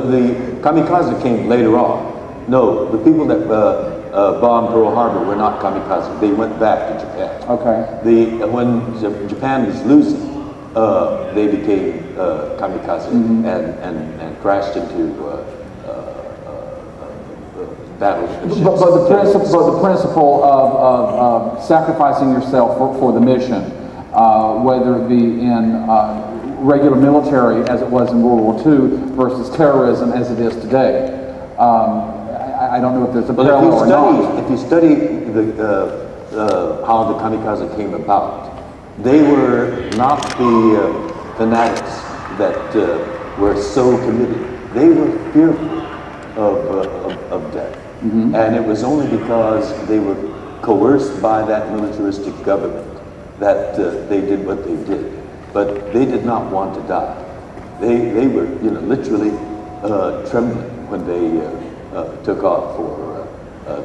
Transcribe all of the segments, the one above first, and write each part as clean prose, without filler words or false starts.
the kamikaze came later on. No, the people that bombed Pearl Harbor were not kamikaze. They went back to Japan. Okay. When Japan was losing, they became kamikaze and crashed into battleships. But the principle of sacrificing yourself for the mission, whether it be in regular military as it was in World War II versus terrorism as it is today. I don't know if there's a parallel or not. If you study how the kamikaze came about, they were not the fanatics that were so committed. They were fearful of death. And it was only because they were coerced by that militaristic government that they did what they did. But they did not want to die. They were, literally trembling when they took off for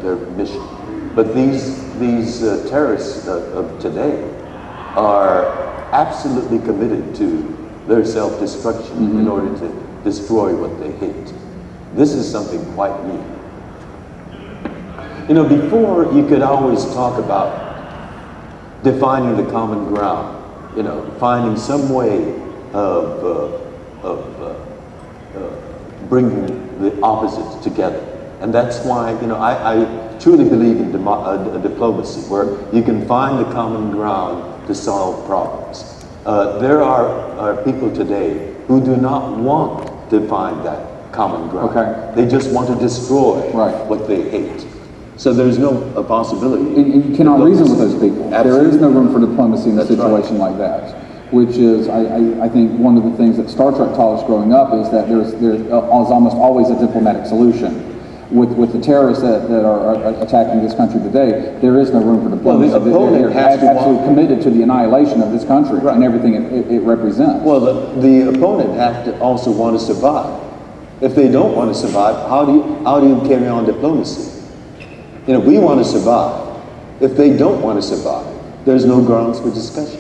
their mission. But these terrorists of today are absolutely committed to their self-destruction in order to destroy what they hate. This is something quite new. Before you could always talk about defining the common ground, finding some way of bringing the opposites together. And that's why, I truly believe in diplomacy, where you can find the common ground to solve problems. There are people today who do not want to find that common ground. Okay. They just want to destroy what they hate. So there's no possibility. And you cannot reason with those people. Absolutely. There is no room for diplomacy in a situation like that. Which is, I think, one of the things that Star Trek taught us growing up is that there's almost always a diplomatic solution. With the terrorists that are attacking this country today, there is no room for diplomacy. Well, the opponent has to absolutely committed to the annihilation of this country and everything it represents. Well, the opponent has to also want to survive. If they don't want to survive, how do you carry on diplomacy? We want to survive. If they don't want to survive, there's no grounds for discussion.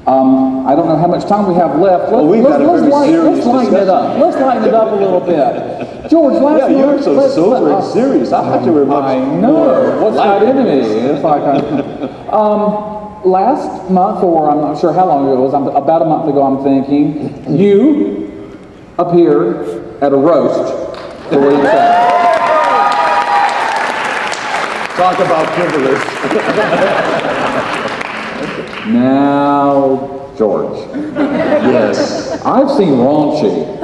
I don't know how much time we have left. Let's lighten it up. Let's lighten it up a little bit. George, last month... you're so sober and serious. I have to remind you. I know. What's got into me? It's like last month, or I'm not sure how long ago it was, about a month ago, I'm thinking, you appeared at a roast for William Shatner. Talk about privilege. Now, George. Yes. I've seen raunchy.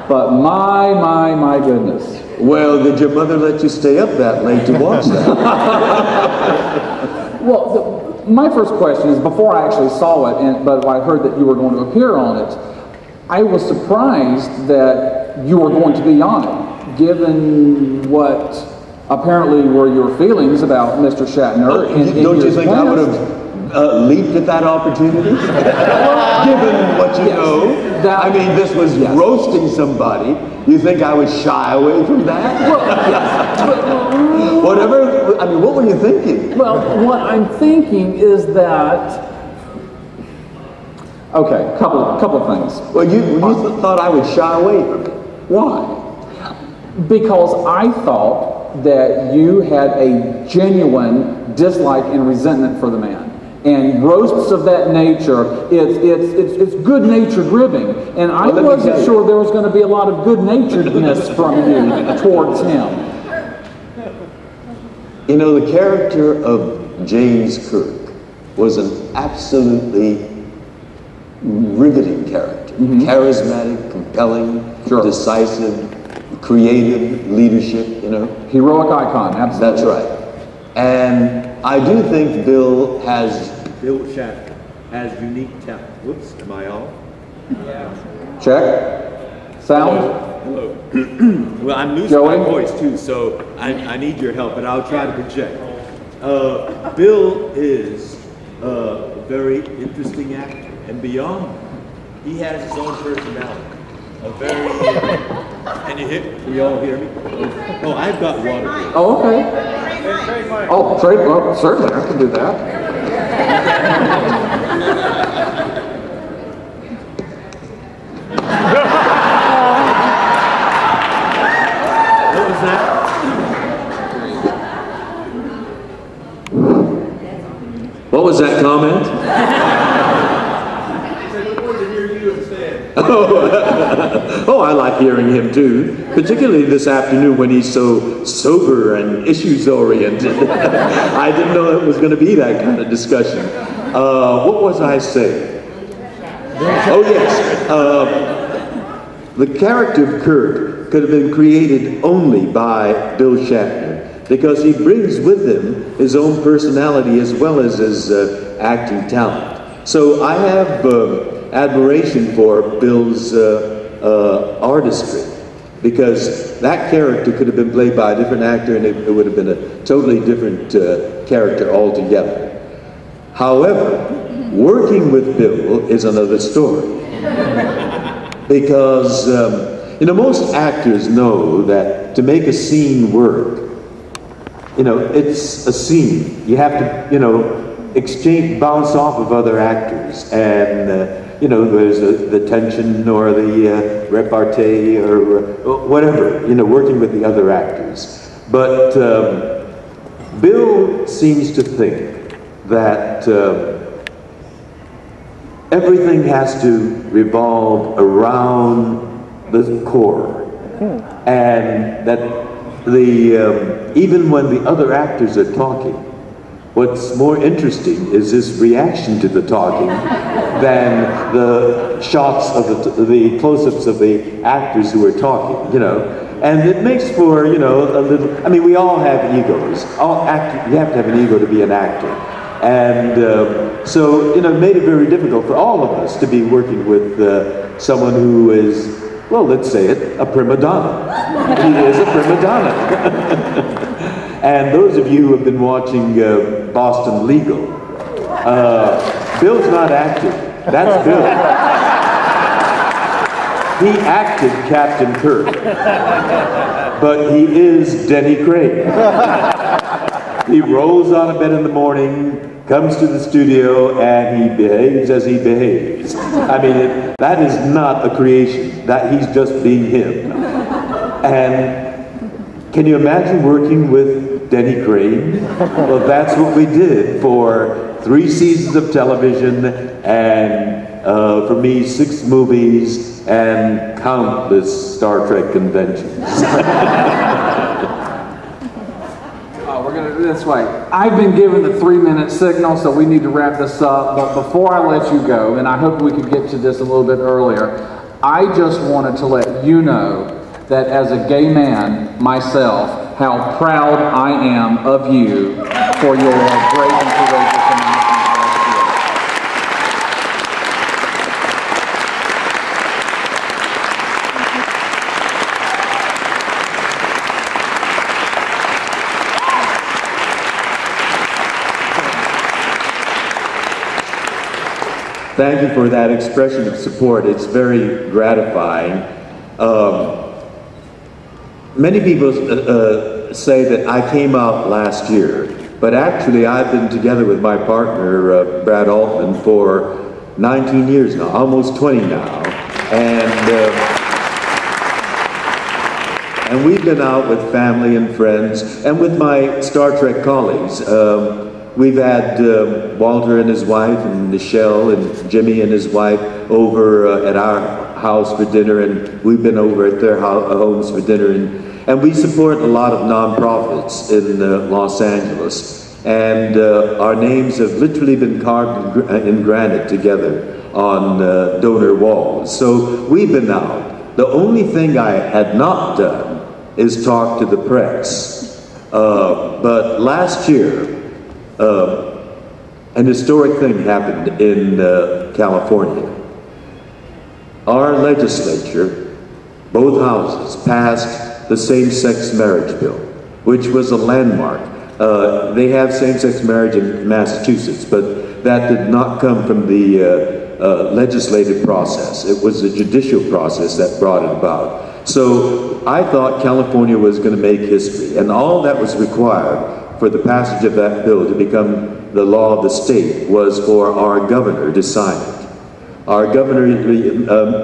But my goodness. Well, did your mother let you stay up that late to watch that? Well, my first question is, before I actually saw it, but I heard that you were going to appear on it, I was surprised that you were going to be on it, given what apparently were your feelings about Mr. Shatner. Don't you think I would have leaped at that opportunity? Given what you know. I mean, this was roasting somebody. You think I would shy away from that? Whatever, I mean, what were you thinking? Well, what I'm thinking is that... Okay, couple of things. Well, you thought I would shy away from it. Why? Because I thought that you had a genuine dislike and resentment for the man. And roasts of that nature, it's good-natured ribbing. And I wasn't sure there was going to be a lot of good-naturedness from you towards him. The character of James Kirk was an absolutely riveting character. Charismatic, compelling, decisive, creative leadership, Heroic icon, absolutely. That's right. And I do think Bill Shatner has unique talent. Whoops, am I off? Yeah. Check. Sound? Hello. Well, I'm losing my voice too, so I need your help, but I'll try to project. Bill is a very interesting actor, and beyond, he has his own personality. Can you all hear me? Oh, I've got water here. Oh, okay. Oh, well, certainly, I can do that. was that comment? Oh, I like hearing him too, particularly this afternoon when he's so sober and issues-oriented. I didn't know it was going to be that kind of discussion. What was I saying? Oh yes, the character of Kirk could have been created only by Bill Shatner because he brings with him his own personality as well as his acting talent. So I have admiration for Bill's artistry, because that character could have been played by a different actor and it would have been a totally different character altogether. However, working with Bill is another story, because you know, most actors know that to make a scene work, you know, it's a scene. You have to, you know, bounce off of other actors, and you know, there's the tension or the repartee or whatever, you know, working with the other actors. But Bill seems to think that everything has to revolve around the core, and that even when the other actors are talking, what's more interesting is his reaction to the talking than the shots of the close-ups of the actors who are talking, you know. And it makes for, you know, a little, I mean, we all have egos. You have to have an ego to be an actor. And so, you know, it made it very difficult for all of us to be working with someone who is, well, let's say it, a prima donna. She is a prima donna. And those of you who have been watching Boston Legal, Bill's not acting. That's Bill. He acted Captain Kirk, but he is Denny Craig. He rolls out of bed in the morning, comes to the studio, and he behaves as he behaves. I mean, that is not a creation. That he's just being him. And can you imagine working with Denny Crane? Well, that's what we did for 3 seasons of television, and for me, 6 movies and countless Star Trek conventions. We're going to do this way. I've been given the 3-minute signal, so we need to wrap this up. But before I let you go, and I hope we could get to this a little bit earlier, I just wanted to let you know that as a gay man myself, how proud I am of you for your brave and courageous announcement last year. Thank you for that expression of support. It's very gratifying. Many people say that I came out last year, but actually I've been together with my partner, Brad Altman, for 19 years now, almost 20 now. And we've been out with family and friends, and with my Star Trek colleagues. We've had Walter and his wife, and Michelle and Jimmy and his wife over at our house for dinner, and we've been over at their homes for dinner. And we support a lot of nonprofits in Los Angeles. And our names have literally been carved in granite together on donor walls. So we've been out. The only thing I had not done is talk to the press. But last year, an historic thing happened in California. Our legislature, both houses, passed the same-sex marriage bill, which was a landmark. They have same-sex marriage in Massachusetts, but that did not come from the legislative process. It was the judicial process that brought it about. So I thought California was going to make history, and all that was required for the passage of that bill to become the law of the state was for our governor to sign it. Our governor,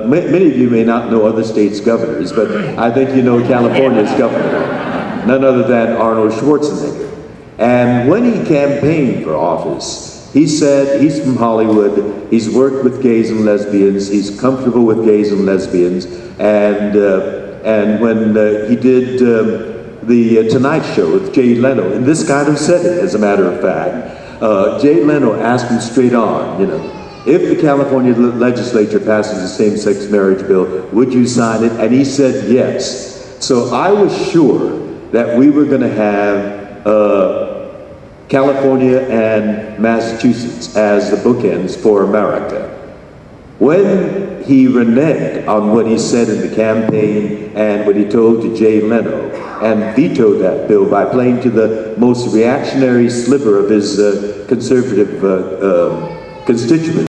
many of you may not know other states' governors, but I think you know California's governor, none other than Arnold Schwarzenegger. And when he campaigned for office, He said he's from Hollywood, he's worked with gays and lesbians, he's comfortable with gays and lesbians, and when he did the Tonight Show with Jay Leno, in this kind of setting, as a matter of fact, Jay Leno asked him straight on, you know, if the California legislature passes a same-sex marriage bill, would you sign it? And he said yes. So I was sure that we were going to have California and Massachusetts as the bookends for America. When he reneged on what he said in the campaign and what he told to Jay Leno and vetoed that bill by playing to the most reactionary sliver of his conservative constituents,